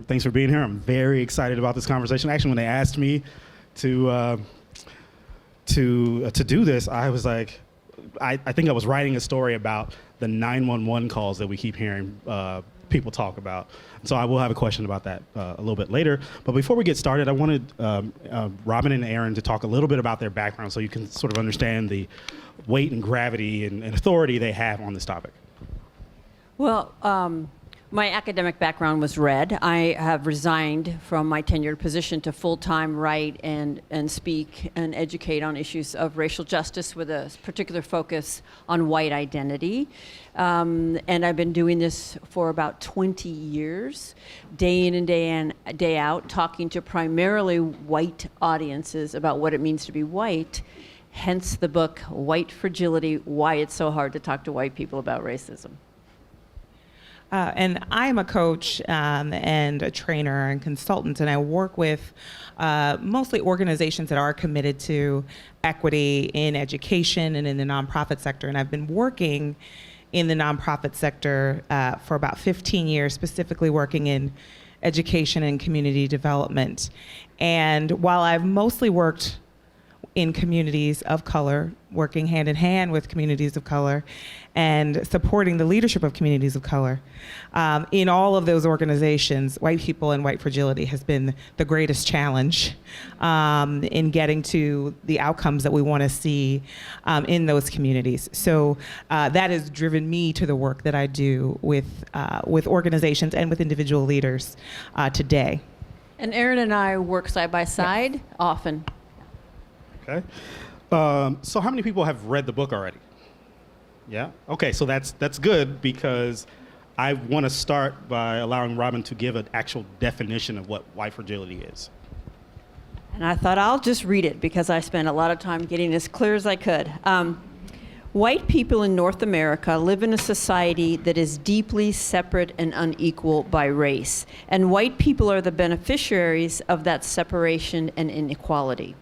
Thanks for being here. I'm very excited about this conversation. Actually, when they asked me to do this, I was like, I think I was writing a story about the 911 calls that we keep hearing people talk about. So I will have a question about that a little bit later. But before we get started, I wanted Robin and Erin to talk a little bit about their background so you can sort of understand the weight and gravity and authority they have on this topic. Well, my academic background was red. I have resigned from my tenured position to full-time write and speak and educate on issues of racial justice with a particular focus on white identity. And I've been doing this for about 20 years, day in and day out, talking to primarily white audiences about what it means to be white, hence the book, White Fragility, Why It's So Hard to Talk to White People About Racism. And I'm a coach and a trainer and consultant, and I work with mostly organizations that are committed to equity in education and in the nonprofit sector. And I've been working in the nonprofit sector for about 15 years, specifically working in education and community development. And while I've mostly worked in communities of color, working hand in hand with communities of color and supporting the leadership of communities of color. In all of those organizations, white people and white fragility has been the greatest challenge in getting to the outcomes that we want to see in those communities. So that has driven me to the work that I do with organizations and with individual leaders today. And Erin and I work side by side often. Okay. So how many people have read the book already? Yeah? Okay, so that's good because I want to start by allowing Robin to give an actual definition of what white fragility is. And I thought I'll just read it because I spent a lot of time getting as clear as I could. White people in North America live in a society that is deeply separate and unequal by race, and white people are the beneficiaries of that separation and inequality.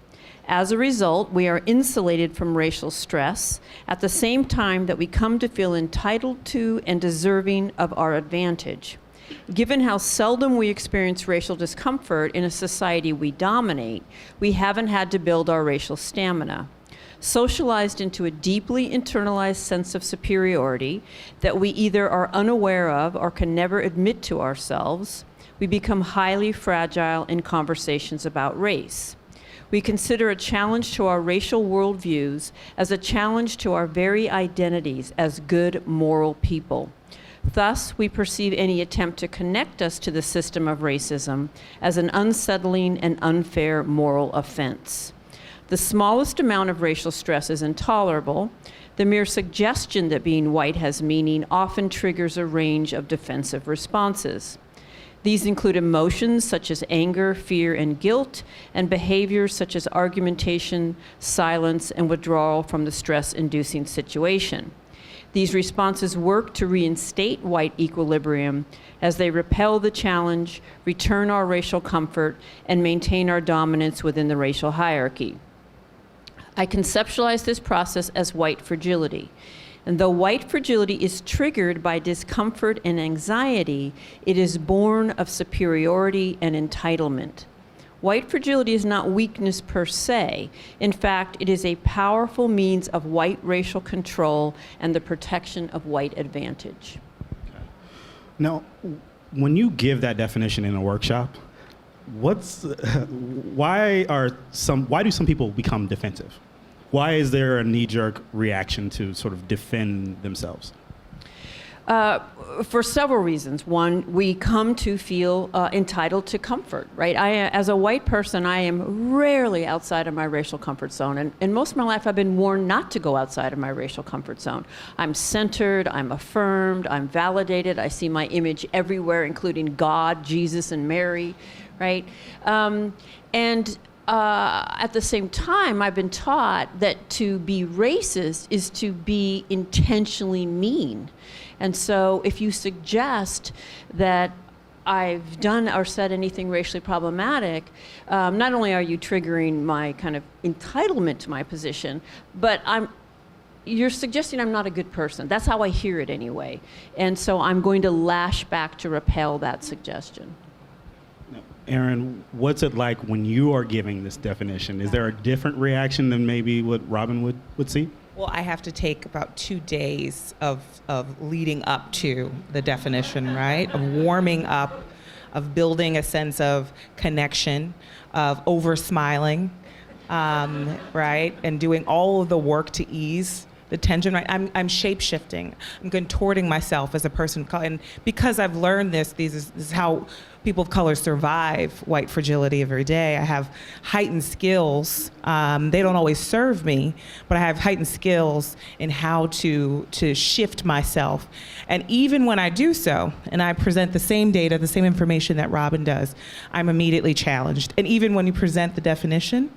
As a result, we are insulated from racial stress at the same time that we come to feel entitled to and deserving of our advantage. Given how seldom we experience racial discomfort in a society we dominate, we haven't had to build our racial stamina. Socialized into a deeply internalized sense of superiority that we either are unaware of or can never admit to ourselves, we become highly fragile in conversations about race. We consider a challenge to our racial worldviews as a challenge to our very identities as good, moral people. Thus, we perceive any attempt to connect us to the system of racism as an unsettling and unfair moral offense. The smallest amount of racial stress is intolerable. The mere suggestion that being white has meaning often triggers a range of defensive responses. These include emotions such as anger, fear, and guilt, and behaviors such as argumentation, silence, and withdrawal from the stress-inducing situation. These responses work to reinstate white equilibrium as they repel the challenge, return our racial comfort, and maintain our dominance within the racial hierarchy. I conceptualize this process as white fragility. And though white fragility is triggered by discomfort and anxiety, it is born of superiority and entitlement. White fragility is not weakness per se. In fact, it is a powerful means of white racial control and the protection of white advantage. Now, when you give that definition in a workshop, why do some people become defensive? Why is there a knee-jerk reaction to sort of defend themselves? For several reasons. One, we come to feel entitled to comfort, right? As a white person, I am rarely outside of my racial comfort zone. And most of my life, I've been warned not to go outside of my racial comfort zone. I'm centered, I'm affirmed, I'm validated. I see my image everywhere, including God, Jesus, and Mary, right? At the same time, I've been taught that to be racist is to be intentionally mean. And so if you suggest that I've done or said anything racially problematic, not only are you triggering my kind of entitlement to my position, but you're suggesting I'm not a good person. That's how I hear it anyway. And so I'm going to lash back to repel that suggestion. Erin, what's it like when you are giving this definition? Is there a different reaction than maybe what Robin would see? Well, I have to take about 2 days of leading up to the definition, right? Of warming up, of building a sense of connection, of over-smiling, right? And doing all of the work to ease the tension, right? I'm shape-shifting. I'm contorting myself as a person of color. And because I've learned this is how people of color survive white fragility every day. I have heightened skills. They don't always serve me, but I have heightened skills in how to shift myself. And even when I do so, and I present the same data, the same information that Robin does, I'm immediately challenged. And even when you present the definition,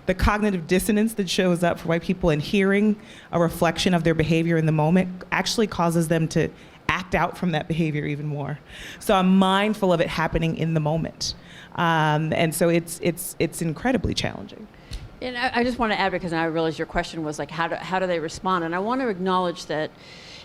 the cognitive dissonance that shows up for white people in hearing a reflection of their behavior in the moment actually causes them to act out from that behavior even more. So I'm mindful of it happening in the moment. And so it's incredibly challenging. And I just want to add, because I realize your question was like, how do they respond? And I want to acknowledge that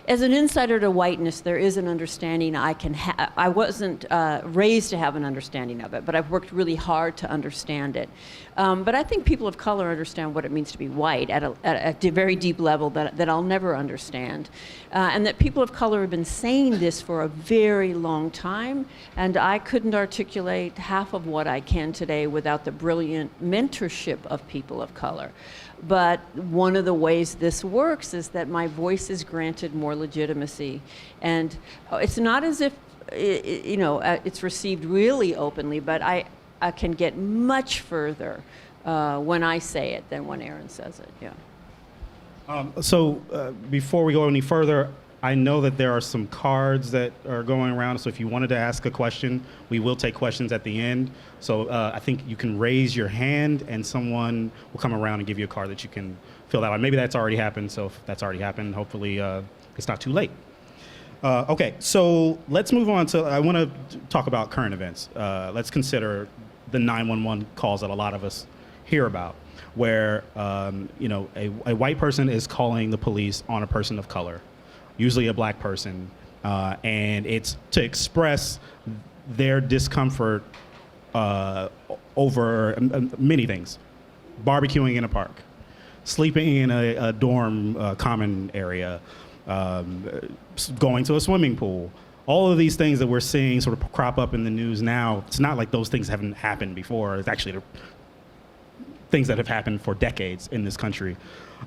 as an insider to whiteness, there is an understanding I wasn't raised to have an understanding of it, but I've worked really hard to understand it. But I think people of color understand what it means to be white at a very deep level that I'll never understand. And that people of color have been saying this for a very long time, and I couldn't articulate half of what I can today without the brilliant mentorship of people of color. But one of the ways this works is that my voice is granted more legitimacy. And it's not as if, it's received really openly, but I can get much further when I say it than when Erin says it, yeah. So before we go any further, I know that there are some cards that are going around, so if you wanted to ask a question, we will take questions at the end. So I think you can raise your hand and someone will come around and give you a card that you can fill that out. Maybe that's already happened, so if that's already happened, hopefully it's not too late. Okay, so let's move on to, I want to talk about current events. Let's consider the 911 calls that a lot of us hear about, where a white person is calling the police on a person of color, usually a black person, and it's to express their discomfort over many things. Barbecuing in a park, sleeping in a dorm common area, going to a swimming pool. All of these things that we're seeing sort of crop up in the news now, it's not like those things haven't happened before. It's actually things that have happened for decades in this country.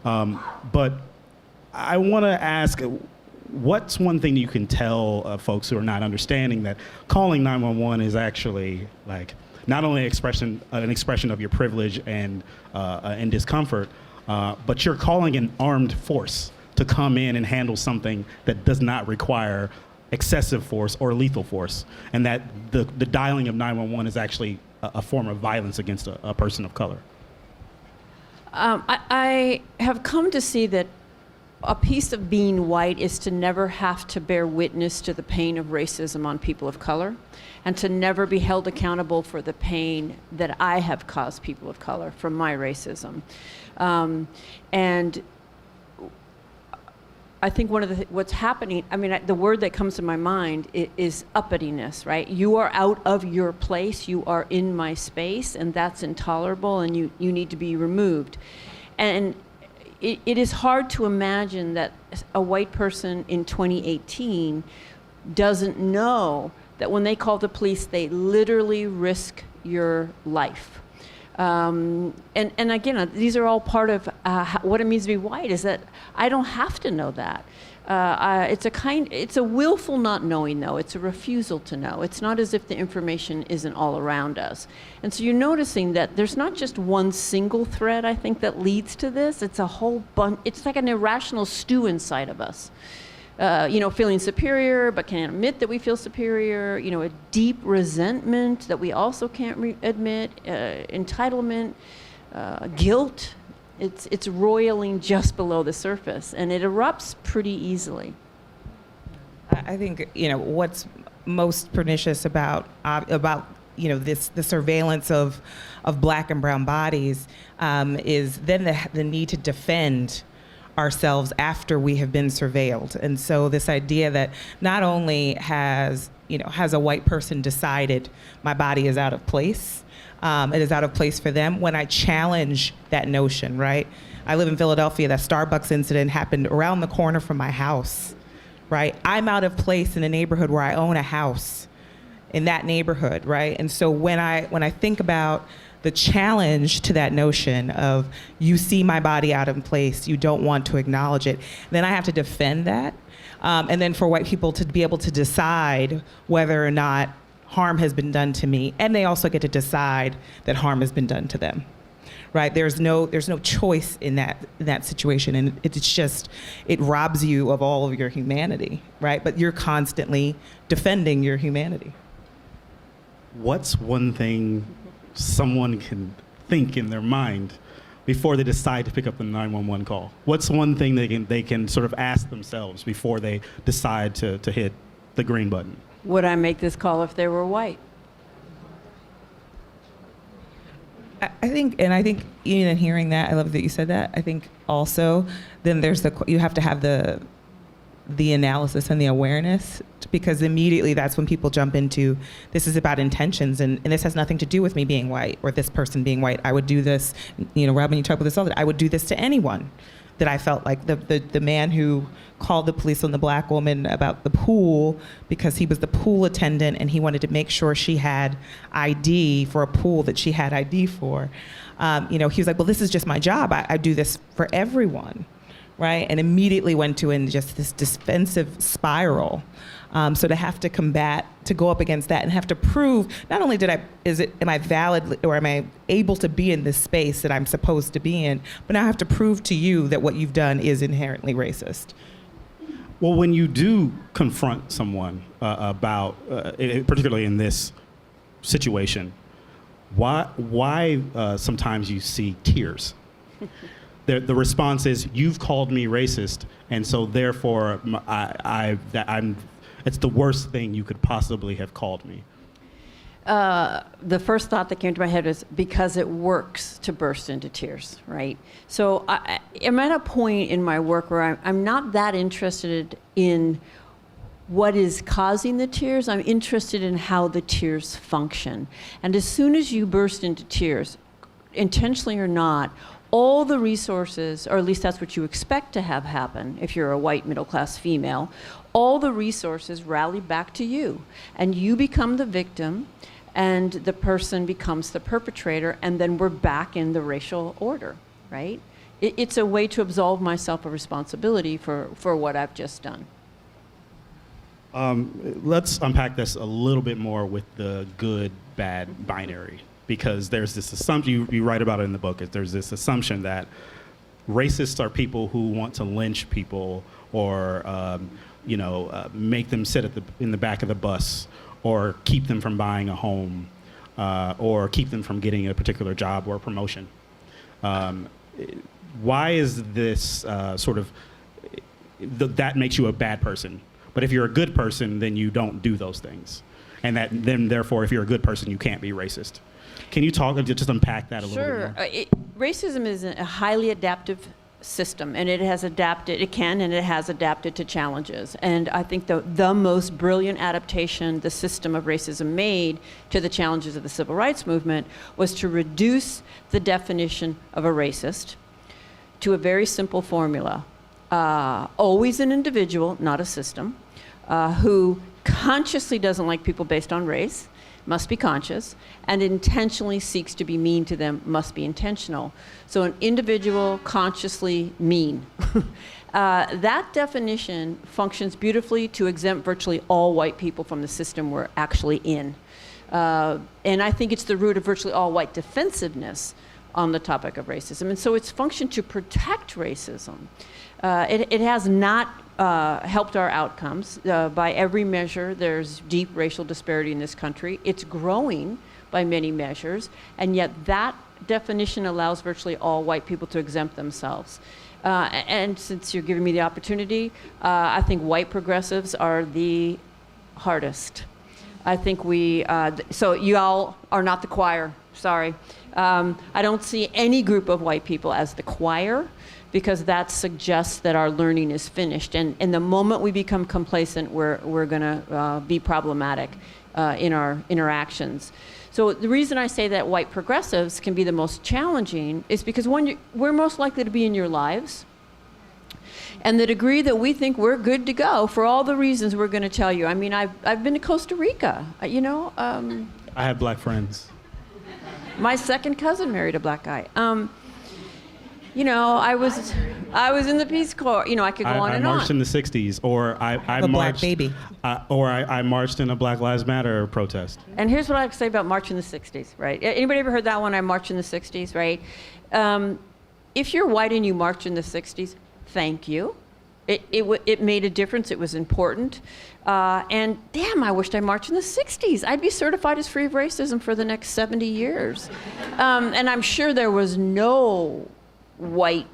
But I want to ask, what's one thing you can tell folks who are not understanding that calling 911 is actually like not only an expression of your privilege and discomfort, but you're calling an armed force to come in and handle something that does not require excessive force or lethal force, and that the dialing of 911 is actually a form of violence against a person of color? I have come to see that a piece of being white is to never have to bear witness to the pain of racism on people of color, and to never be held accountable for the pain that I have caused people of color from my racism. And I think one of what's happening, the word that comes to my mind is uppityness, right? You are out of your place, you are in my space, and that's intolerable, and you need to be removed. And it is hard to imagine that a white person in 2018 doesn't know that when they call the police, they literally risk your life. And again, these are all part of what it means to be white, is that I don't have to know that. It's a willful not knowing, though. It's a refusal to know. It's not as if the information isn't all around us. And so you're noticing that there's not just one single thread, I think, that leads to this. It's a whole bunch. It's like an irrational stew inside of us. Feeling superior, but can't admit that we feel superior, a deep resentment that we also can't admit, entitlement, guilt. It's roiling just below the surface, and it erupts pretty easily. I think, what's most pernicious about the surveillance of Black and brown bodies is then the need to defend ourselves after we have been surveilled. And so this idea that not only has a white person decided my body is out of place, it is out of place for them, when I challenge that notion, right? I live in Philadelphia. That Starbucks incident happened around the corner from my house, right? I'm out of place in a neighborhood where I own a house in that neighborhood, right? And so when I think about the challenge to that notion of you see my body out of place, you don't want to acknowledge it, then I have to defend that. And then for white people to be able to decide whether or not harm has been done to me, and they also get to decide that harm has been done to them, right? There's no choice in that situation, and it robs you of all of your humanity, right? But you're constantly defending your humanity. What's one thing someone can think in their mind before they decide to pick up the 911 call? What's one thing they can sort of ask themselves before they decide to hit the green button? Would I make this call if they were white? I think even in hearing that, I love that you said that. I think also then you have to have the analysis and the awareness, because immediately that's when people jump into, this is about intentions, and this has nothing to do with me being white or this person being white. I would do this, Robin, you talk about this all the time. I would do this to anyone that I felt like. The man who called the police on the black woman about the pool because he was the pool attendant and he wanted to make sure she had ID for a pool that she had ID for. He was like, well, this is just my job. I do this for everyone, right? And immediately went to just this defensive spiral. So to have to go up against that and have to prove, not only am I valid or am I able to be in this space that I'm supposed to be in, but now I have to prove to you that what you've done is inherently racist. Well, when you do confront someone about, particularly in this situation, why sometimes you see tears? The response is, you've called me racist, and so therefore it's the worst thing you could possibly have called me. The first thought that came to my head was because it works to burst into tears, right? So I'm at a point in my work where I'm not that interested in what is causing the tears. I'm interested in how the tears function. And as soon as you burst into tears, intentionally or not, all the resources, or at least that's what you expect to have happen if you're a white middle-class female, all the resources rally back to you. And you become the victim, and the person becomes the perpetrator, and then we're back in the racial order, right? It's a way to absolve myself of responsibility for what I've just done. Let's unpack this a little bit more with the good-bad binary, because there's this assumption, you write about it in the book, there's this assumption that racists are people who want to lynch people or make them sit in the back of the bus, or keep them from buying a home, or keep them from getting a particular job or promotion. Why is this that makes you a bad person? But if you're a good person, then you don't do those things. And then therefore, if you're a good person, you can't be racist. Can you just unpack that a little bit more? Sure. Racism is a highly adaptive system, and it has adapted to challenges. And I think the most brilliant adaptation the system of racism made to the challenges of the civil rights movement was to reduce the definition of a racist to a very simple formula. Always an individual, not a system, who consciously doesn't like people based on race, must be conscious, and intentionally seeks to be mean to them, must be intentional. So an individual consciously mean. That definition functions beautifully to exempt virtually all white people from the system we're actually in. And I think it's the root of virtually all white defensiveness on the topic of racism. And so it's functioned to protect racism. It has not helped our outcomes. By every measure, there's deep racial disparity in this country. It's growing by many measures, and yet that definition allows virtually all white people to exempt themselves. And since you're giving me the opportunity, I think white progressives are the hardest. I think so you all are not the choir, sorry. I don't see any group of white people as the choir. because that suggests that our learning is finished. And the moment we become complacent, we're going to be problematic in our interactions. So the reason I say that white progressives can be the most challenging is because we're most likely to be in your lives. And the degree that we think we're good to go for all the reasons we're going to tell you. I mean, I've been to Costa Rica, you know. I have black friends. My second cousin married a black guy. You know, I was in the Peace Corps. You know, I could go on and on. I marched in the 60s, or I the marched, black baby. Or I marched in a Black Lives Matter protest. And here's what I have to say about March in the 60s, right? Anybody ever heard that one, I marched in the 60s, right? If you're white and you march in the 60s, thank you. It made a difference. It was important. And damn, I wished I marched in the 60s. I'd be certified as free of racism for the next 70 years. And I'm sure there was no white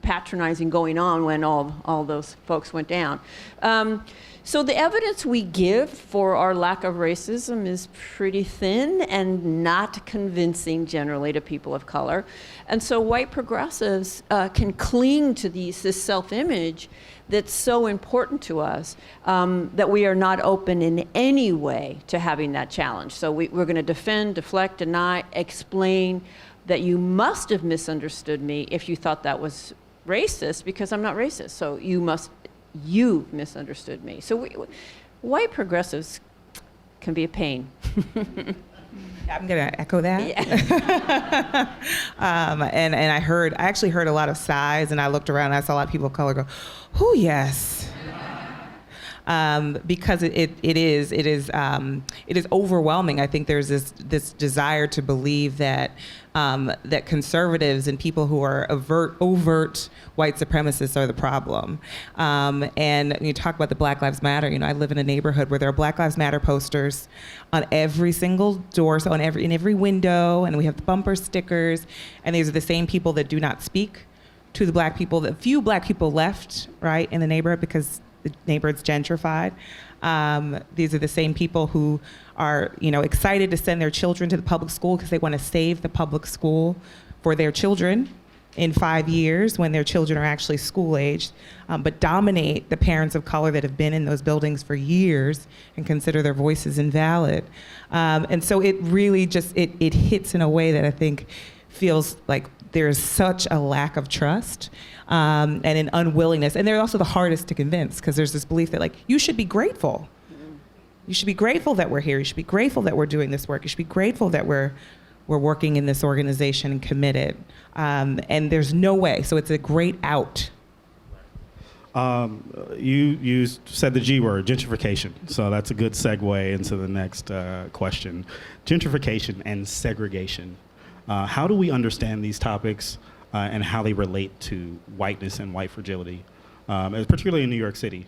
patronizing going on when all those folks went down. So the evidence we give for our lack of racism is pretty thin and not convincing generally to people of color. And so white progressives can cling to this self-image that's so important to us that we are not open in any way to having that challenge. So we're going to defend, deflect, deny, explain that you must have misunderstood me if you thought that was racist, because I'm not racist. So you misunderstood me. So white progressives can be a pain. I'm going to echo that. Yeah. And I actually heard a lot of sighs, and I looked around and I saw a lot of people of color go, "Oh yes." Because it is overwhelming. I think there's this desire to believe that that conservatives and people who are overt white supremacists are the problem. And when you talk about the Black Lives Matter, you know, I live in a neighborhood where there are Black Lives Matter posters on every single door, so in every window, and we have bumper stickers, and these are the same people that do not speak to the black people, the few black people left, right, in the neighborhood because the neighborhood's gentrified. These are the same people who are, you know, excited to send their children to the public school because they want to save the public school for their children in 5 years when their children are actually school-aged, but dominate the parents of color that have been in those buildings for years and consider their voices invalid. And so it really just, it hits in a way that I think feels like there's such a lack of trust and an unwillingness. And they're also the hardest to convince because there's this belief that, like, you should be grateful. You should be grateful that we're here. You should be grateful that we're doing this work. You should be grateful that we're working in this organization and committed. And there's no way. So it's a great out. You said the G word, gentrification. So that's a good segue into the next question. Gentrification and segregation. How do we understand these topics and how they relate to whiteness and white fragility? Particularly in New York City,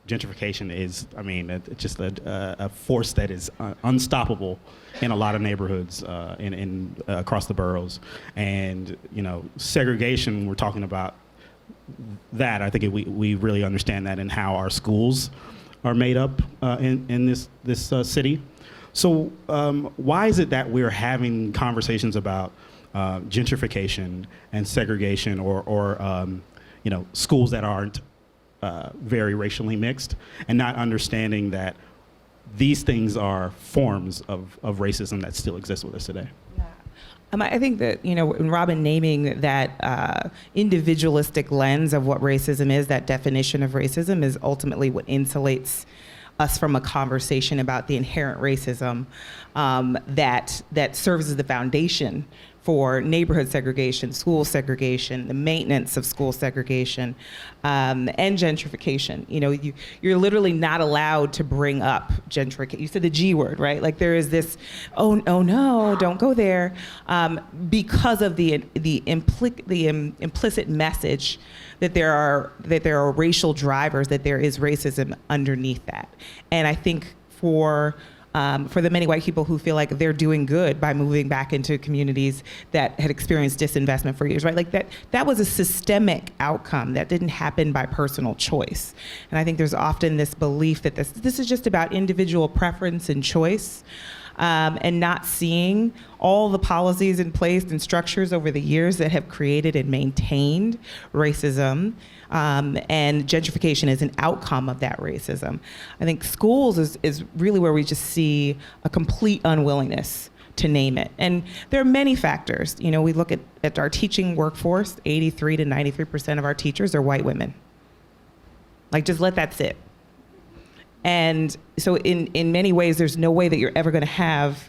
gentrification is, I mean, it's just a force that is unstoppable in a lot of neighborhoods across the boroughs. And, you know, segregation, we're talking about that. I think we really understand that in how our schools are made up in this city. So why is it that we're having conversations about gentrification and segregation or you know, schools that aren't very racially mixed and not understanding that these things are forms of racism that still exist with us today? I think that, you know, in Robin naming that individualistic lens of what racism is, that definition of racism is ultimately what insulates us from a conversation about the inherent racism that serves as the foundation for neighborhood segregation, school segregation, the maintenance of school segregation, and gentrification. You know, you're literally not allowed to bring up gentrification. You said the G word, right? Like there is this, oh no, don't go there, because of the implicit message that there are racial drivers, that there is racism underneath that. And I think for the many white people who feel like they're doing good by moving back into communities that had experienced disinvestment for years, right? Like that was a systemic outcome that didn't happen by personal choice. And I think there's often this belief that this is just about individual preference and choice. and not seeing all the policies in place and structures over the years that have created and maintained racism and gentrification as an outcome of that racism. I think schools is really where we just see a complete unwillingness to name it. And there are many factors. You know, we look at our teaching workforce, 83 to 93% of our teachers are white women. Like, just let that sit. And so in many ways, there's no way that you're ever going to have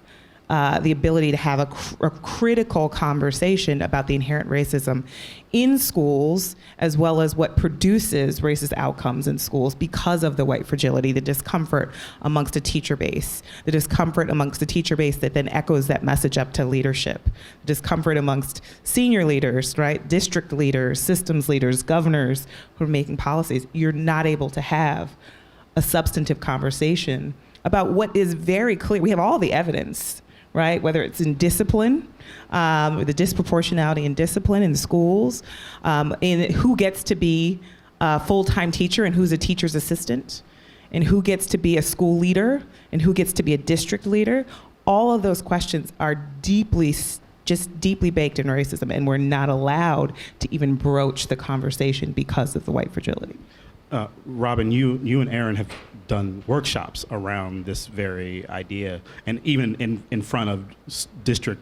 the ability to have a critical conversation about the inherent racism in schools, as well as what produces racist outcomes in schools because of the white fragility, the discomfort amongst a teacher base, the discomfort amongst the teacher base that then echoes that message up to leadership, the discomfort amongst senior leaders, right, district leaders, systems leaders, governors who are making policies. You're not able to have a substantive conversation about what is very clear. We have all the evidence, right? Whether it's in discipline, the disproportionality in discipline in schools, in who gets to be a full-time teacher and who's a teacher's assistant, and who gets to be a school leader and who gets to be a district leader. All of those questions are deeply baked in racism, and we're not allowed to even broach the conversation because of the white fragility. Robin, you and Erin have done workshops around this very idea, and even in front of district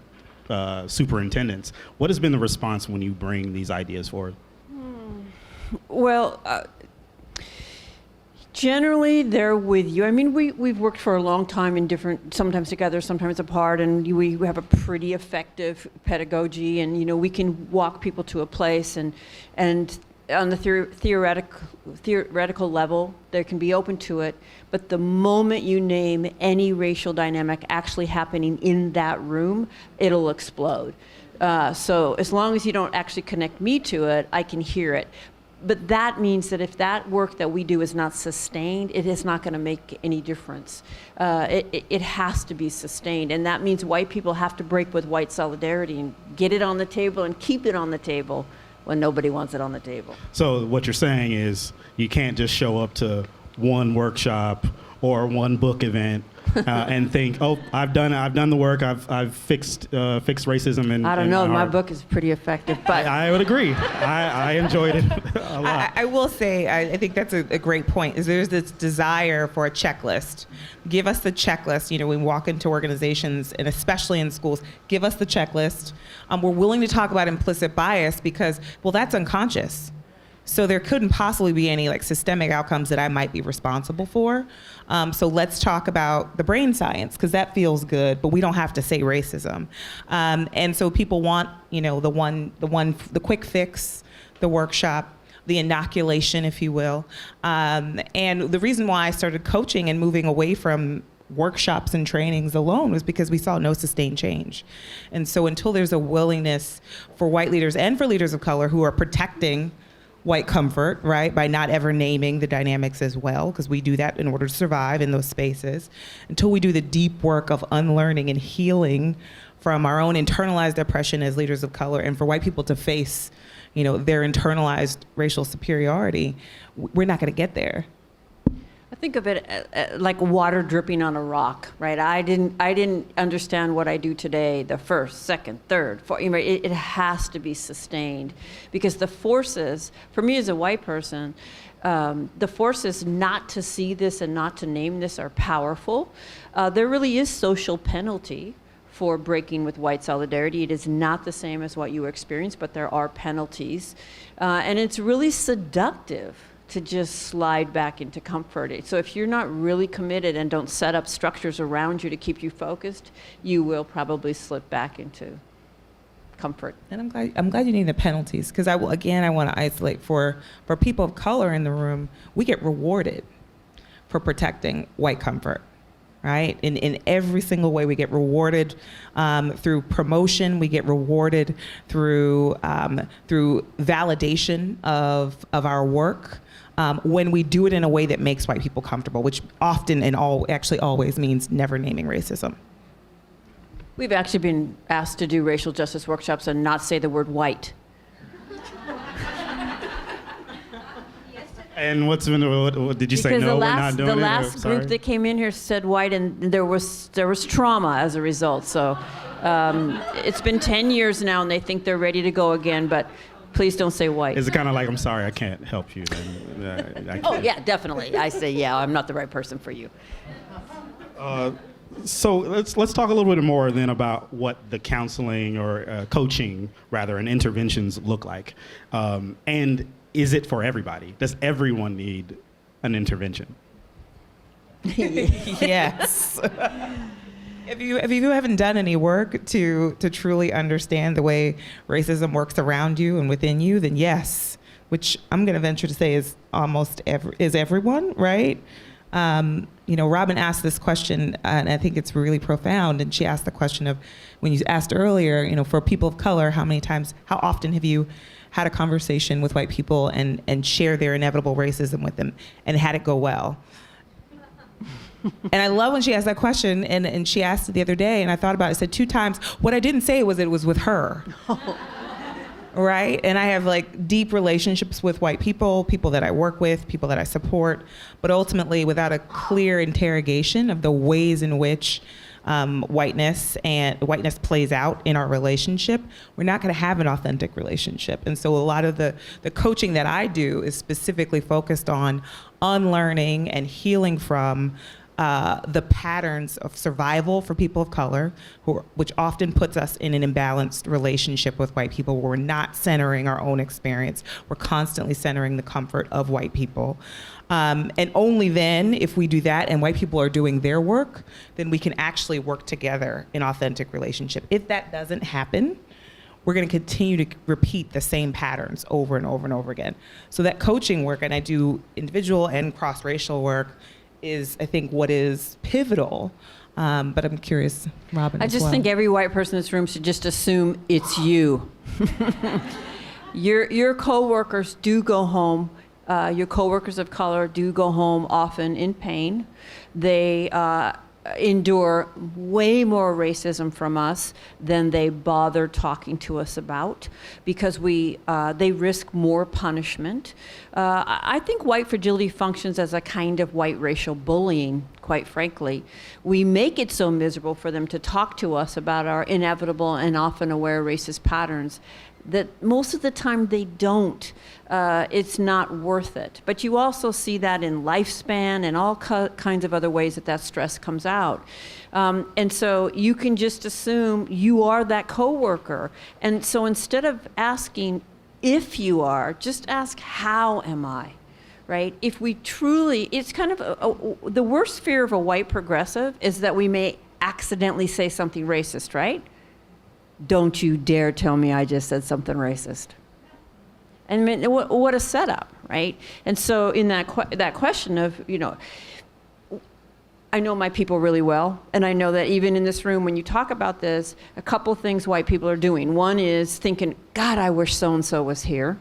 superintendents. What has been the response when you bring these ideas forward? Well, generally they're with you. I mean, we've worked for a long time in different, sometimes together, sometimes apart, and we have a pretty effective pedagogy, and we can walk people to a place and on the theoretical level, they can be open to it, but the moment you name any racial dynamic actually happening in that room, it'll explode. So as long as you don't actually connect me to it, I can hear it. But that means that if that work that we do is not sustained, it is not going to make any difference. It has to be sustained, and that means white people have to break with white solidarity and get it on the table and keep it on the table when nobody wants it on the table. So what you're saying is you can't just show up to one workshop or one book event and think, oh, I've done the work, I've fixed racism. And I don't know, my book is pretty effective, but I would agree. I enjoyed it a lot. I will say, I think that's a great point. Is there's this desire for a checklist. Give us the checklist. We walk into organizations, and especially in schools, give us the checklist. We're willing to talk about implicit bias because, well, that's unconscious. So there couldn't possibly be any systemic outcomes that I might be responsible for. So let's talk about the brain science, because that feels good, but we don't have to say racism. And so people want, the quick fix, the workshop, the inoculation, if you will. And the reason why I started coaching and moving away from workshops and trainings alone was because we saw no sustained change. And so until there's a willingness for white leaders and for leaders of color who are protecting white comfort, right, by not ever naming the dynamics as well, because we do that in order to survive in those spaces, until we do the deep work of unlearning and healing from our own internalized oppression as leaders of color, and for white people to face, their internalized racial superiority, we're not going to get there. I think of it like water dripping on a rock, right? I didn't understand what I do today, the first, second, third, fourth. It has to be sustained, because the forces, for me as a white person, the forces not to see this and not to name this are powerful. There really is social penalty for breaking with white solidarity. It is not the same as what you experience, but there are penalties. And it's really seductive to just slide back into comfort. So if you're not really committed and don't set up structures around you to keep you focused, you will probably slip back into comfort. And I'm glad you need the penalties, because I want to isolate for people of color in the room. We get rewarded for protecting white comfort, right? In every single way, we get rewarded through promotion. We get rewarded through validation of our work. When we do it in a way that makes white people comfortable, which often and actually always means never naming racism. We've actually been asked to do racial justice workshops and not say the word white. And what did you say? Because No, we're not doing it. the last Sorry. group that came in here said white, and there was trauma as a result. So it's been 10 years now, and they think they're ready to go again. But please don't say white. Is it kind of like, I'm sorry, I can't help you? Then, Oh yeah, definitely. I say yeah, I'm not the right person for you. So let's talk a little bit more then about what the counseling or coaching, rather, and interventions look like. And is it for everybody? Does everyone need an intervention? Yes. If you haven't done any work to truly understand the way racism works around you and within you, then yes, which I'm going to venture to say is everyone, right? Robin asked this question, and I think it's really profound. And she asked the question of, when you asked earlier, for people of color, how often have you had a conversation with white people and share their inevitable racism with them and had it go well? And I love when she asked that question, and she asked it the other day, and I thought about it. I said 2 times. What I didn't say was it was with her. Right? And I have deep relationships with white people that I work with, people that I support, but ultimately without a clear interrogation of the ways in which whiteness plays out in our relationship, we're not going to have an authentic relationship. And so a lot of the coaching that I do is specifically focused on unlearning and healing from the patterns of survival for people of color, which often puts us in an imbalanced relationship with white people where we're not centering our own experience. We're constantly centering the comfort of white people. And only then, if we do that and white people are doing their work, then we can actually work together in authentic relationship. If that doesn't happen, we're going to continue to repeat the same patterns over and over and over again. So that coaching work, and I do individual and cross-racial work, is, I think, what is pivotal. But I'm curious, Robin, I just think every white person in this room should just assume it's you. Your coworkers do go home. Your coworkers of color do go home often in pain. They endure way more racism from us than they bother talking to us about, because they risk more punishment. I think white fragility functions as a kind of white racial bullying, quite frankly. We make it so miserable for them to talk to us about our inevitable and often aware racist patterns that most of the time they don't. It's not worth it. But you also see that in lifespan and all kinds of other ways that stress comes out. And so you can just assume you are that coworker. And so instead of asking if you are, just ask, how am I? Right? If we truly, it's kind of the worst fear of a white progressive is that we may accidentally say something racist, right? Don't you dare tell me I just said something racist. And I mean, what a setup, right? And so in that question of, I know my people really well, and I know that even in this room, when you talk about this, a couple things white people are doing. One is thinking, God, I wish so-and-so was here.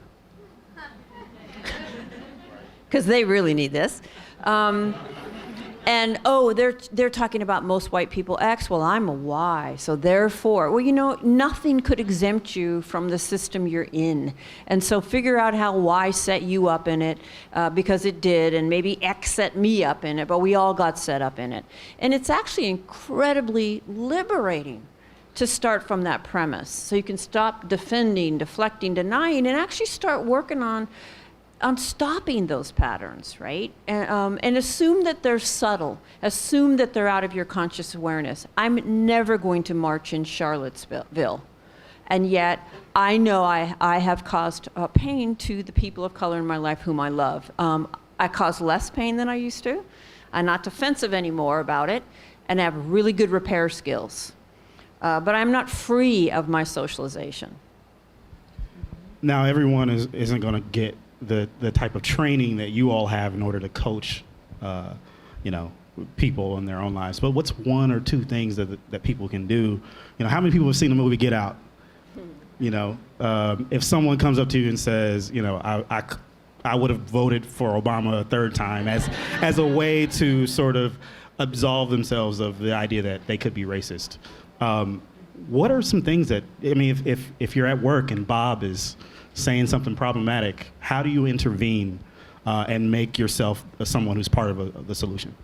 Because they really need this. And they're talking about most white people X. Well, I'm a Y, so therefore, nothing could exempt you from the system you're in. And so figure out how Y set you up in it, because it did, and maybe X set me up in it, but we all got set up in it. And it's actually incredibly liberating to start from that premise. So you can stop defending, deflecting, denying, and actually start working on stopping those patterns, right? And assume that they're subtle. Assume that they're out of your conscious awareness. I'm never going to march in Charlottesville. And yet, I know I have caused pain to the people of color in my life whom I love. I cause less pain than I used to. I'm not defensive anymore about it, and I have really good repair skills. But I'm not free of my socialization. Now, everyone isn't going to get the type of training that you all have in order to coach, people in their own lives. But what's 1 or 2 things that people can do? How many people have seen the movie Get Out? If someone comes up to you and says, I would have voted for Obama a 3rd time as a way to sort of absolve themselves of the idea that they could be racist. What are some things that, if you're at work and Bob is saying something problematic, how do you intervene and make yourself someone who's part of the solution?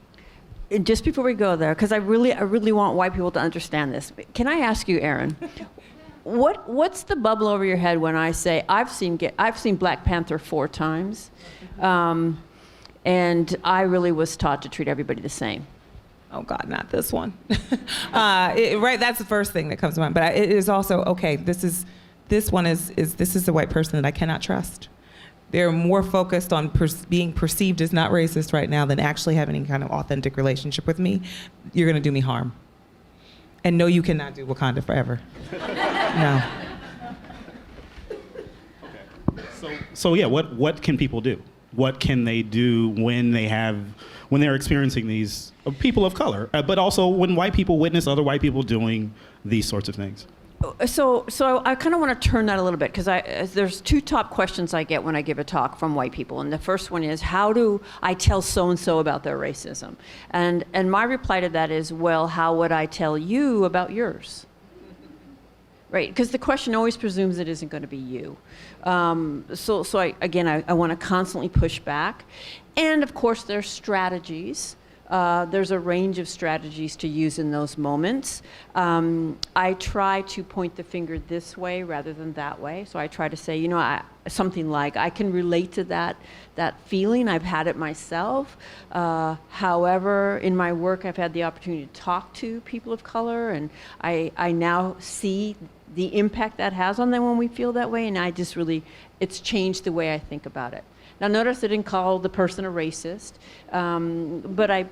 Just before we go there, because I really want white people to understand this. Can I ask you, Erin, what's the bubble over your head when I say I've seen Black Panther 4 times, and I really was taught to treat everybody the same? Oh God, not this one. Right, that's the first thing that comes to mind. But it is also okay. This is the white person that I cannot trust. They're more focused on being perceived as not racist right now than actually having any kind of authentic relationship with me. You're going to do me harm. And no, you cannot do Wakanda forever. No. Okay. So yeah, what can people do? What can they do when they're experiencing these people of color, but also when white people witness other white people doing these sorts of things? So I kind of want to turn that a little bit, because there's 2 top questions I get when I give a talk from white people. And the first one is, how do I tell so-and-so about their racism? And my reply to that is, well, how would I tell you about yours? Right, because the question always presumes it isn't going to be you. So I want to constantly push back. And of course, there's strategies. There's a range of strategies to use in those moments. I try to point the finger this way rather than that way. So I try to say, something like, I can relate to that feeling. I've had it myself. However, in my work, I've had the opportunity to talk to people of color, and I now see the impact that has on them when we feel that way, and it's changed the way I think about it. Now notice I didn't call the person a racist, but I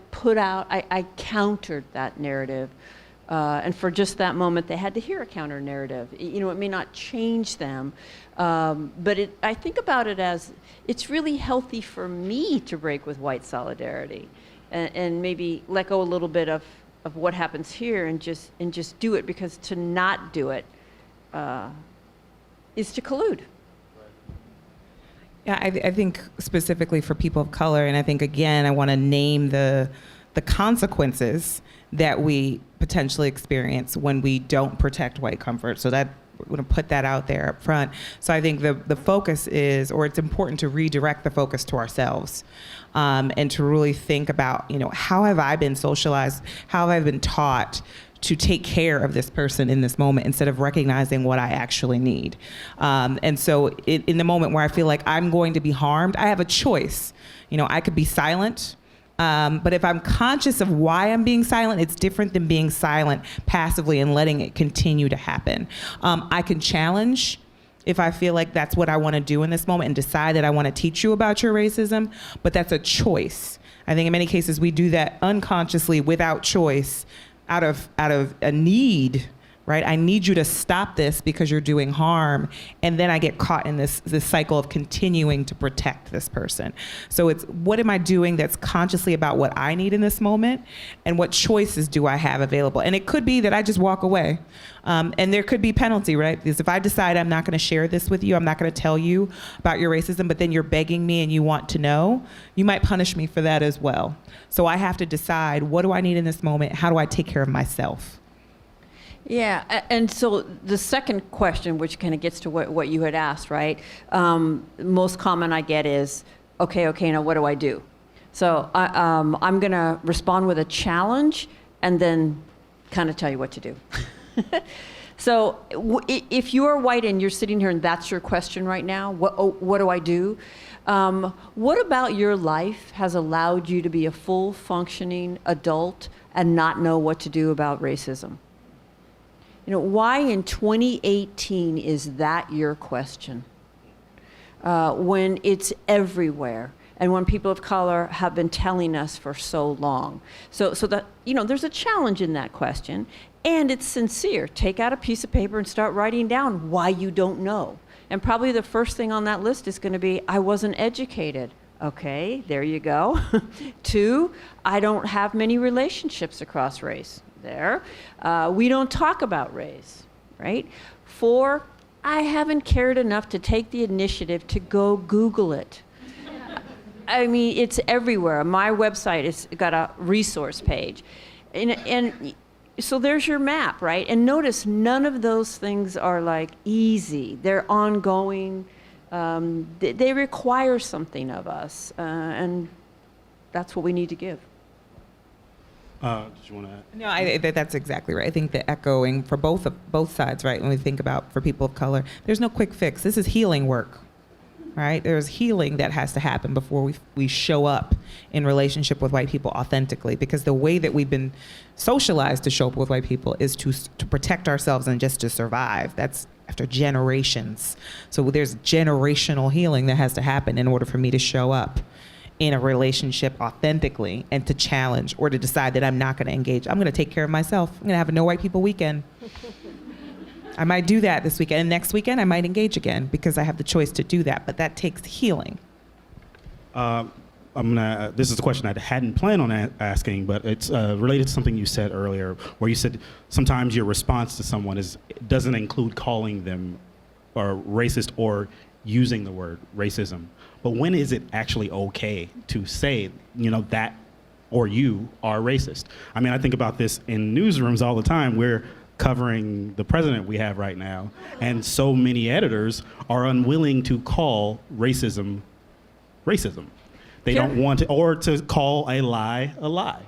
countered that narrative. And for just that moment, they had to hear a counter narrative. It may not change them, but I think about it as it's really healthy for me to break with white solidarity and maybe let go a little bit of what happens here and just do it, because to not do it is to collude. Yeah, I think specifically for people of color, and I think, again, I want to name the consequences that we potentially experience when we don't protect white comfort. So that we're going to put that out there up front. So I think the focus is, or it's important to redirect the focus to ourselves, and to really think about, how have I been socialized? How have I been taught to take care of this person in this moment instead of recognizing what I actually need? And so in the moment where I feel like I'm going to be harmed, I have a choice. I could be silent, but if I'm conscious of why I'm being silent, it's different than being silent passively and letting it continue to happen. I can challenge if I feel like that's what I want to do in this moment and decide that I want to teach you about your racism, but that's a choice. I think in many cases we do that unconsciously without choice, out of a need, right? I need you to stop this because you're doing harm. And then I get caught in this cycle of continuing to protect this person. So it's, what am I doing that's consciously about what I need in this moment? And what choices do I have available? And it could be that I just walk away. And there could be penalty, right? Because if I decide I'm not going to share this with you, I'm not going to tell you about your racism, but then you're begging me and you want to know, you might punish me for that as well. So I have to decide, what do I need in this moment? How do I take care of myself? Yeah, and so the second question, which kind of gets to what you had asked, right? Most common I get is, okay, now what do I do? So I'm going to respond with a challenge and then kind of tell you what to do. So if you're white and you're sitting here and that's your question right now, what do I do? What about your life has allowed you to be a full functioning adult and not know what to do about racism? Why in 2018 is that your question? When it's everywhere and when people of color have been telling us for so long. So that, there's a challenge in that question, and it's sincere. Take out a piece of paper and start writing down why you don't know. And probably the first thing on that list is going to be, I wasn't educated. Okay, there you go. 2, I don't have many relationships across race. There. We don't talk about race, right? 4, I haven't cared enough to take the initiative to go Google it. I mean, it's everywhere. My website has got a resource page. And so there's your map, right? And notice none of those things are like easy. They're ongoing They require something of us, and that's what we need to give. Did you want to? No, that's exactly right. I think the echoing for both sides, right? When we think about for people of color, there's no quick fix. This is healing work, right? There's healing that has to happen before we show up in relationship with white people authentically, because the way that we've been socialized to show up with white people is to protect ourselves and just to survive. That's after generations. So there's generational healing that has to happen in order for me to show up in a relationship authentically and to challenge or to decide that I'm not going to engage. I'm going to take care of myself. I'm going to have a no white people weekend. I might do that this weekend. And next weekend, I might engage again because I have the choice to do that. But that takes healing. This is a question I hadn't planned on asking, but it's related to something you said earlier, where you said sometimes your response to someone doesn't include calling them or racist or using the word racism. But when is it actually okay to say, that or you are racist? I mean, I think about this in newsrooms all the time. We're covering the president we have right now, and so many editors are unwilling to call racism racism. They don't want to, or to call a lie a lie.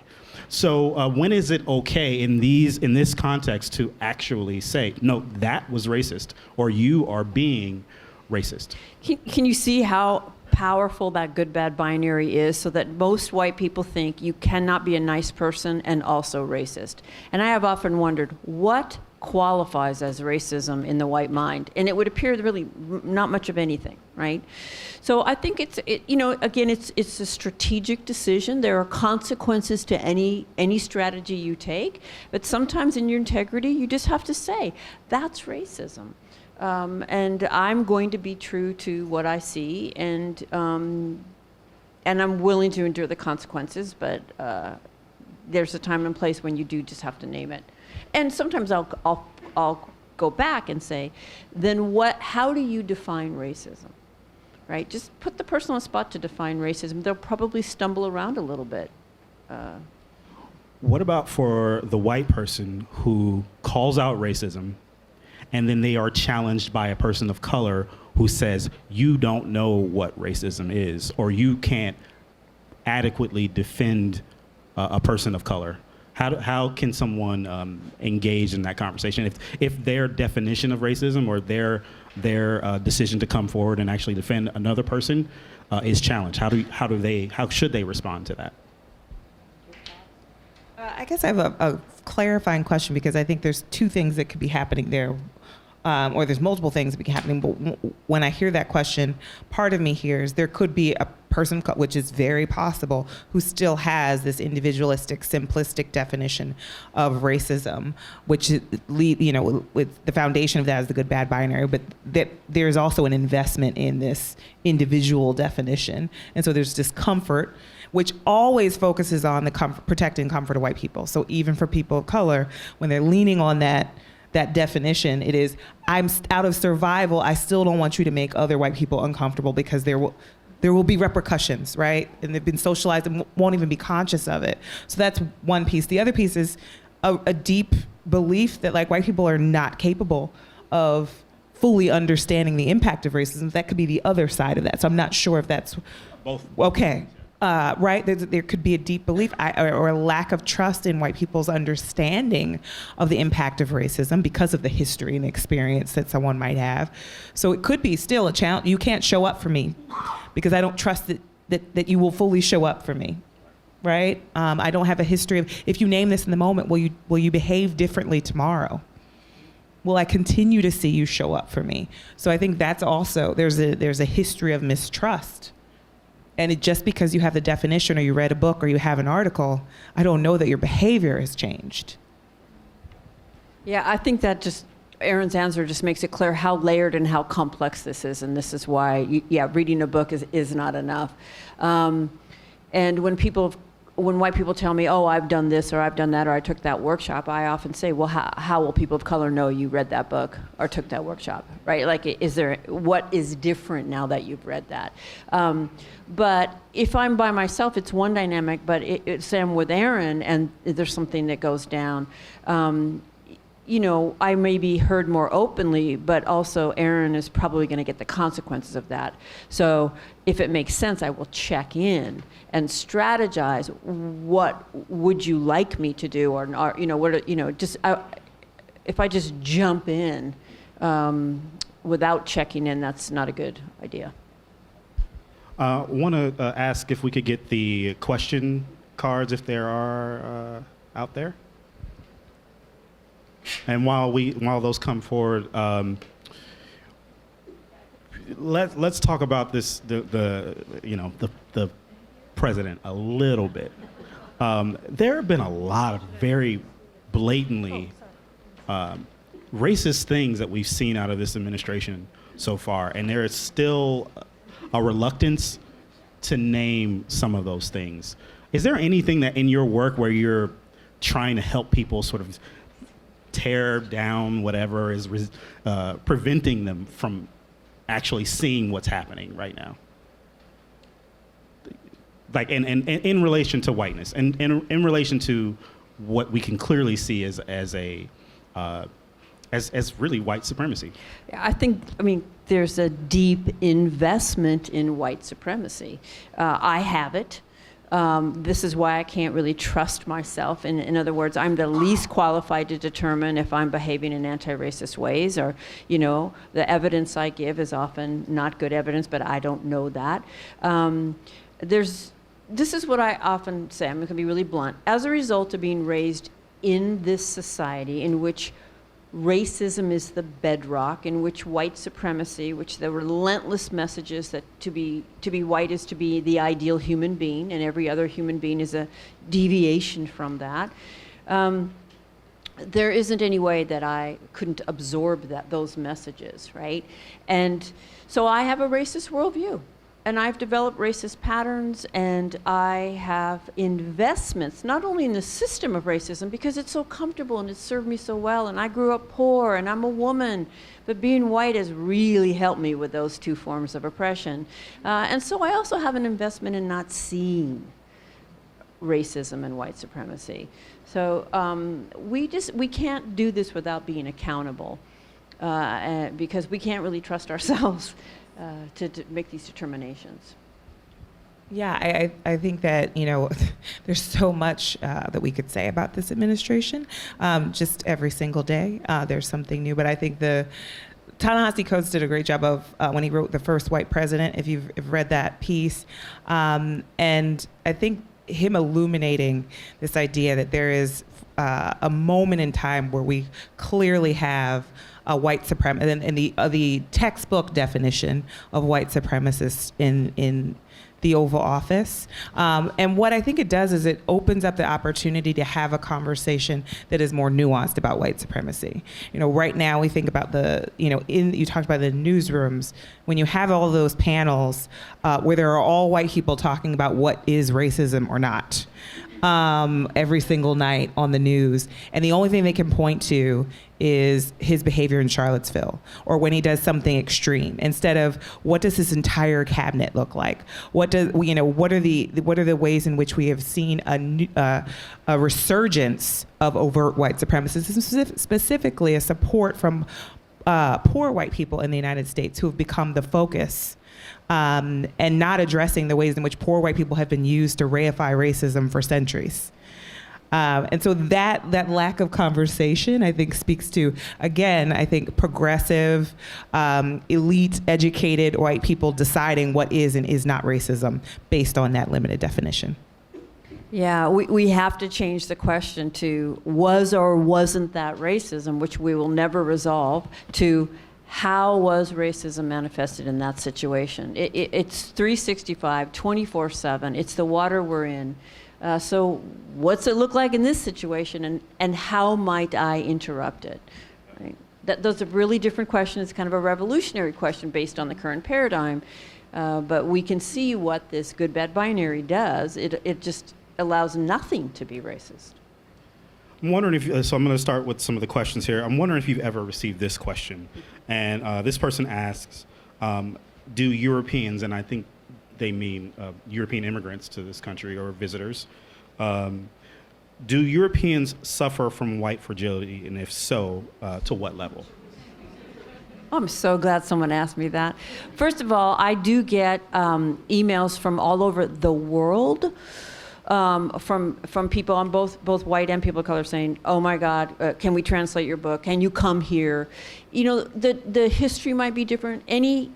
So when is it okay in this context to actually say, no, that was racist, or you are being racist? Can you see how powerful that good-bad binary is, so that most white people think you cannot be a nice person and also racist? And I have often wondered what qualifies as racism in the white mind, and it would appear really not much of anything, right? So I think it's a strategic decision. There are consequences to any strategy you take, but sometimes in your integrity you just have to say that's racism. And I'm going to be true to what I see, and I'm willing to endure the consequences, but there's a time and place when you do just have to name it. And sometimes I'll go back and say, then how do you define racism, right? Just put the person on the spot to define racism. They'll probably stumble around a little bit. What about for the white person who calls out racism, and then they are challenged by a person of color who says, you don't know what racism is, or you can't adequately defend a person of color? How can someone engage in that conversation if their definition of racism or their decision to come forward and actually defend another person is challenged? How should they respond to that? I guess I have a clarifying question, because I think there's two things that could be happening there. Or there's multiple things that be happening, but when I hear that question, part of me hears there could be a person, which is very possible, who still has this individualistic, simplistic definition of racism, which with the foundation of that is the good-bad binary, but that there's also an investment in this individual definition, and so there's discomfort, which always focuses on the protecting comfort of white people. So even for people of color, when they're leaning on that definition, it is, I'm out of survival, I still don't want you to make other white people uncomfortable, because there will be repercussions, right? And they've been socialized and won't even be conscious of it. So that's one piece. The other piece is a deep belief that white people are not capable of fully understanding the impact of racism. That could be the other side of that. So I'm not sure if that's both. Okay. Right? There could be a deep belief or a lack of trust in white people's understanding of the impact of racism because of the history and experience that someone might have. So it could be still a challenge. You can't show up for me because I don't trust that you will fully show up for me. Right? I don't have a history of, if you name this in the moment, will you behave differently tomorrow? Will I continue to see you show up for me? So I think that's also, there's a history of mistrust. And just because you have the definition or you read a book or you have an article, I don't know that your behavior has changed. Yeah, I think that Erin's answer just makes it clear how layered and how complex this is. And this is why, reading a book is not enough. And when white people tell me, oh, I've done this or I've done that or I took that workshop, I often say, well, how will people of color know you read that book or took that workshop, right? What is different now that you've read that? But if I'm by myself, it's one dynamic, but say I'm with Erin and there's something that goes down, I may be heard more openly, but also Erin is probably going to get the consequences of that. So if it makes sense, I will check in and strategize. What would you like me to do, or if I just jump in without checking in, that's not a good idea. Want to ask if we could get the question cards, if there are out there. And while those come forward, let's talk about the president a little bit. There have been a lot of very blatantly racist things that we've seen out of this administration so far, and there is still a reluctance to name some of those things. Is there anything that in your work where you're trying to help people sort of tear down whatever is preventing them from actually seeing what's happening right now? Like in relation to whiteness, and in relation to what we can clearly see as really white supremacy. I mean, there's a deep investment in white supremacy. I have it. This is why I can't really trust myself. In other words, I'm the least qualified to determine if I'm behaving in anti-racist ways, or, the evidence I give is often not good evidence, but I don't know that. This is what I often say, I'm going to be really blunt. As a result of being raised in this society in which racism is the bedrock, in which white supremacy, which the relentless messages that to be white is to be the ideal human being, and every other human being is a deviation from that. There isn't any way that I couldn't absorb those messages, right? And so I have a racist worldview. And I've developed racist patterns, and I have investments, not only in the system of racism, because it's so comfortable and it's served me so well, and I grew up poor, and I'm a woman, but being white has really helped me with those two forms of oppression. And so I also have an investment in not seeing racism and white supremacy. So we can't do this without being accountable, because we can't really trust ourselves to make these determinations. Yeah, I think that, there's so much that we could say about this administration. Just every single day, there's something new. But I think Ta-Nehisi Coates did a great job of when he wrote The First White President, if you've read that piece. And I think him illuminating this idea that there is a moment in time where we clearly have a white supremacist, and the textbook definition of white supremacists in the Oval Office. And what I think it does is it opens up the opportunity to have a conversation that is more nuanced about white supremacy. Right now we think about you talked about the newsrooms, when you have all those panels where there are all white people talking about what is racism or not. Every single night on the news. And the only thing they can point to is his behavior in Charlottesville, or when he does something extreme, instead of what does this entire cabinet look like? What are the ways in which we have seen a resurgence of overt white supremacists, specifically a support from poor white people in the United States who have become the focus, and not addressing the ways in which poor white people have been used to reify racism for centuries. And so that lack of conversation, I think, speaks to, again, I think progressive, elite, educated white people deciding what is and is not racism based on that limited definition. Yeah, we have to change the question to was or wasn't that racism, which we will never resolve, to how was racism manifested in that situation? It's 365, 24/7. It's the water we're in. So what's it look like in this situation, and how might I interrupt it? Right? Those are really different questions. It's kind of a revolutionary question based on the current paradigm. But we can see what this good-bad binary does. It just allows nothing to be racist. I'm wondering so I'm going to start with some of the questions here. I'm wondering if you've ever received this question. And this person asks, do Europeans, and I think they mean European immigrants to this country or visitors, do Europeans suffer from white fragility, and if so, to what level? I'm so glad someone asked me that. First of all, I do get emails from all over the world, from people on both white and people of color saying, "Oh my God, can we translate your book? Can you come here?" You know, the history might be different. Any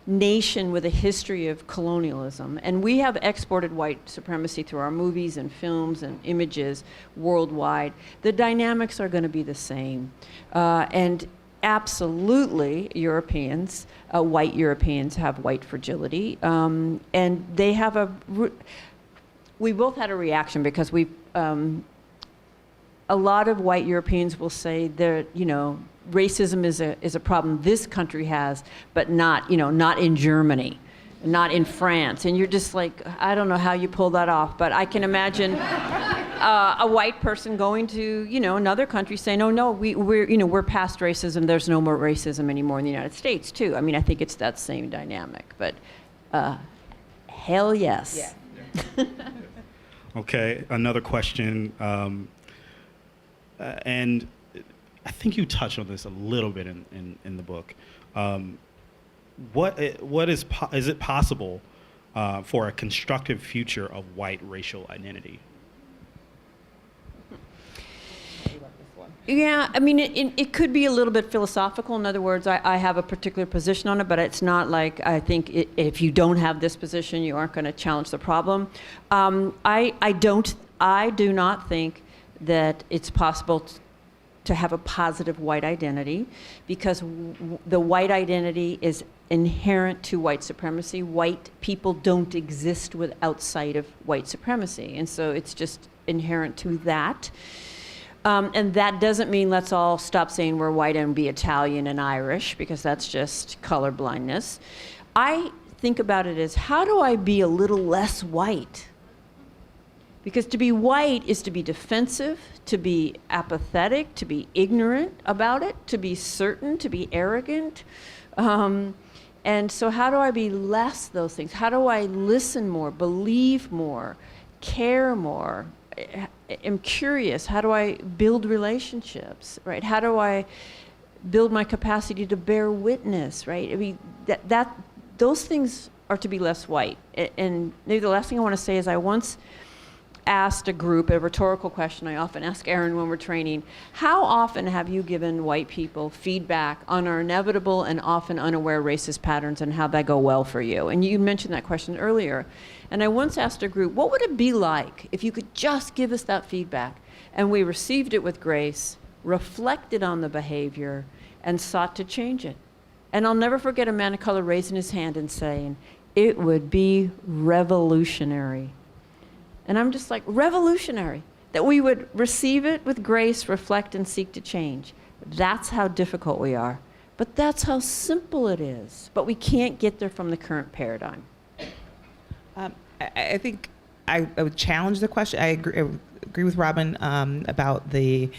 nation with a history of colonialism, and we have exported white supremacy through our movies and films and images worldwide. The dynamics are going to be the same, and absolutely, Europeans, white Europeans have white fragility, and they have we both had a reaction because a lot of white Europeans will say racism is a problem this country has, but not in Germany, not in France, and you're just like, I don't know how you pull that off, but I can imagine a white person going to another country saying, "Oh no, we're past racism. There's no more racism anymore in the United States too." I mean, I think it's that same dynamic, but hell yes. Yeah. Okay, another question, and I think you touched on this a little bit in the book. Is it possible for a constructive future of white racial identity? Yeah, I mean, it could be a little bit philosophical. In other words, I have a particular position on it, but it's not like I think if you don't have this position, you aren't going to challenge the problem. I do not think that it's possible to have a positive white identity, because the white identity is inherent to white supremacy. White people don't exist outside of white supremacy, and so it's just inherent to that. And that doesn't mean let's all stop saying we're white and be Italian and Irish, because that's just color blindness. I think about it as, how do I be a little less white? Because to be white is to be defensive, to be apathetic, to be ignorant about it, to be certain, to be arrogant. And so how do I be less those things? How do I listen more, believe more, care more? I'm curious. How do I build relationships, right? How do I build my capacity to bear witness, right? I mean, those things are to be less white. And maybe the last thing I want to say is I once asked a group a rhetorical question I often ask Erin when we're training. How often have you given white people feedback on our inevitable and often unaware racist patterns, and how'd that go well for you? And you mentioned that question earlier. And I once asked a group, what would it be like if you could just give us that feedback? And we received it with grace, reflected on the behavior, and sought to change it. And I'll never forget a man of color raising his hand and saying, "It would be revolutionary." And I'm just like, revolutionary, that we would receive it with grace, reflect, and seek to change. That's how difficult we are. But that's how simple it is. But we can't get there from the current paradigm. I think I would challenge the question. I agree with Robin about the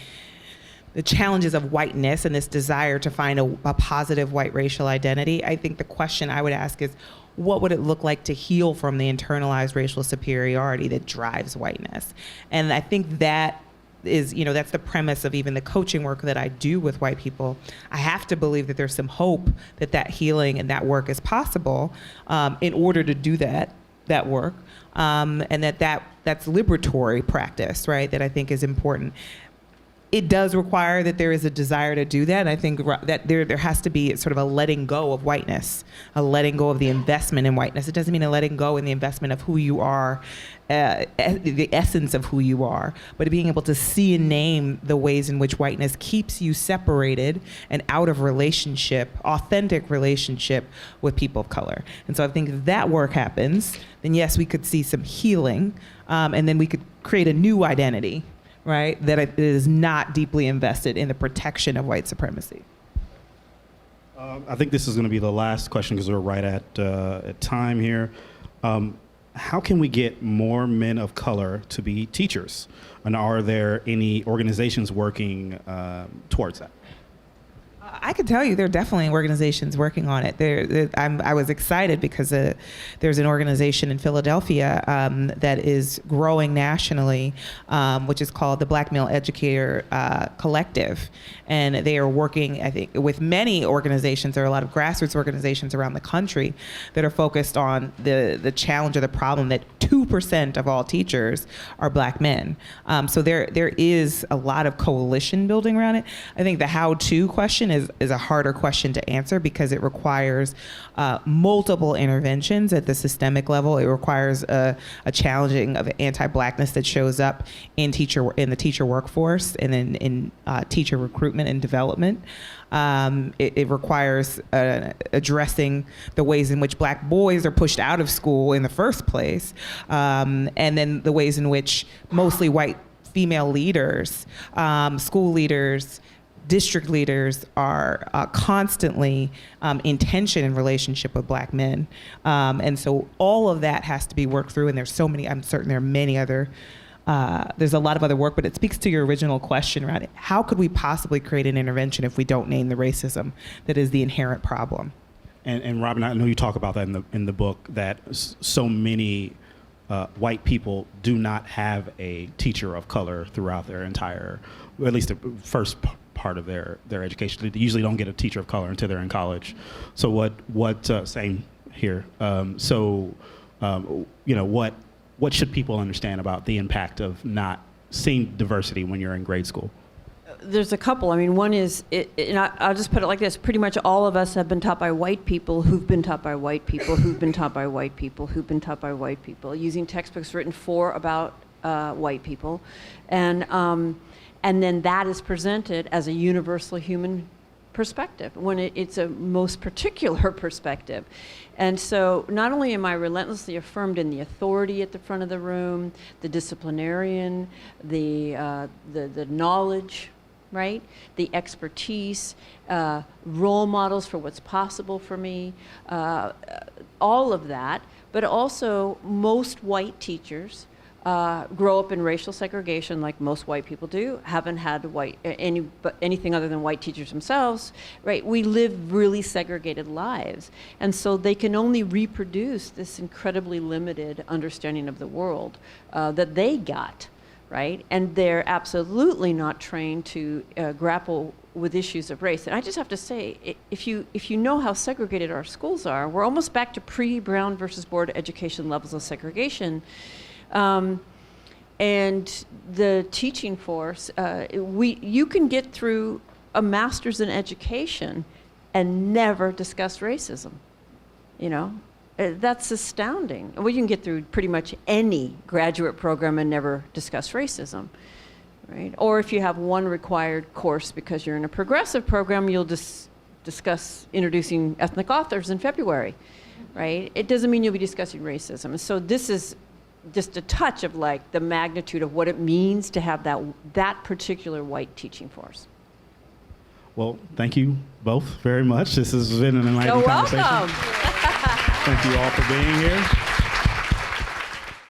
challenges of whiteness and this desire to find a positive white racial identity. I think the question I would ask is, what would it look like to heal from the internalized racial superiority that drives whiteness? And I think that is, that's the premise of even the coaching work that I do with white people. I have to believe that there's some hope that healing and that work is possible in order to do that work, and that's liberatory practice, right? That I think is important. It does require that there is a desire to do that. And I think that there has to be sort of a letting go of whiteness, a letting go of the investment in whiteness. It doesn't mean a letting go in the investment of who you are, the essence of who you are, but being able to see and name the ways in which whiteness keeps you separated and out of relationship, authentic relationship with people of color. And so I think if that work happens, then yes, we could see some healing, and then we could create a new identity, right, that it is not deeply invested in the protection of white supremacy. I think this is going to be the last question because we're right at time here. How can we get more men of color to be teachers? And are there any organizations working towards that? I can tell you there are definitely organizations working on it. I was excited because there's an organization in Philadelphia that is growing nationally, which is called the Black Male Educator Collective. And they are working, I think, with many organizations. There are a lot of grassroots organizations around the country that are focused on the challenge or the problem that 2% of all teachers are Black men. So there is a lot of coalition building around it. I think the how-to question is a harder question to answer because it requires multiple interventions at the systemic level. It requires a challenging of anti-Blackness that shows up in the teacher workforce and in teacher recruitment and development. It requires addressing the ways in which Black boys are pushed out of school in the first place, and then the ways in which mostly white female leaders, school leaders, district leaders are constantly in tension in relationship with Black men. And so all of that has to be worked through, and there's so many, I'm certain there are many other, there's a lot of other work, but it speaks to your original question around it. How could we possibly create an intervention if we don't name the racism that is the inherent problem? And Robin, I know you talk about that in the book, that so many white people do not have a teacher of color throughout their entire, or at least the first part of their education. They usually don't get a teacher of color until they're in college. So same here. What should people understand about the impact of not seeing diversity when you're in grade school? There's a couple. I mean, one is, I'll just put it like this. Pretty much all of us have been taught by white people who've been taught by white people who've been taught by white people who've been taught by white people, using textbooks written about white people. And then that is presented as a universal human perspective when it's a most particular perspective. And so not only am I relentlessly affirmed in the authority at the front of the room, the disciplinarian, the knowledge, right? The expertise, role models for what's possible for me, all of that, but also most white teachers grow up in racial segregation like most white people do, haven't had anything other than white teachers themselves, right? We live really segregated lives. And so they can only reproduce this incredibly limited understanding of the world that they got, right? And they're absolutely not trained to grapple with issues of race. And I just have to say, if you know how segregated our schools are, we're almost back to pre-Brown versus Board of Education levels of segregation. And the teaching force, you can get through a master's in education and never discuss racism, you know? That's astounding. Well, you can get through pretty much any graduate program and never discuss racism, right? Or if you have one required course because you're in a progressive program, you'll discuss introducing ethnic authors in February, right? It doesn't mean you'll be discussing racism. And so this is just a touch of like the magnitude of what it means to have that particular white teaching force. Well, thank you both very much. This has been an enlightening conversation. You're welcome. Thank you all for being here.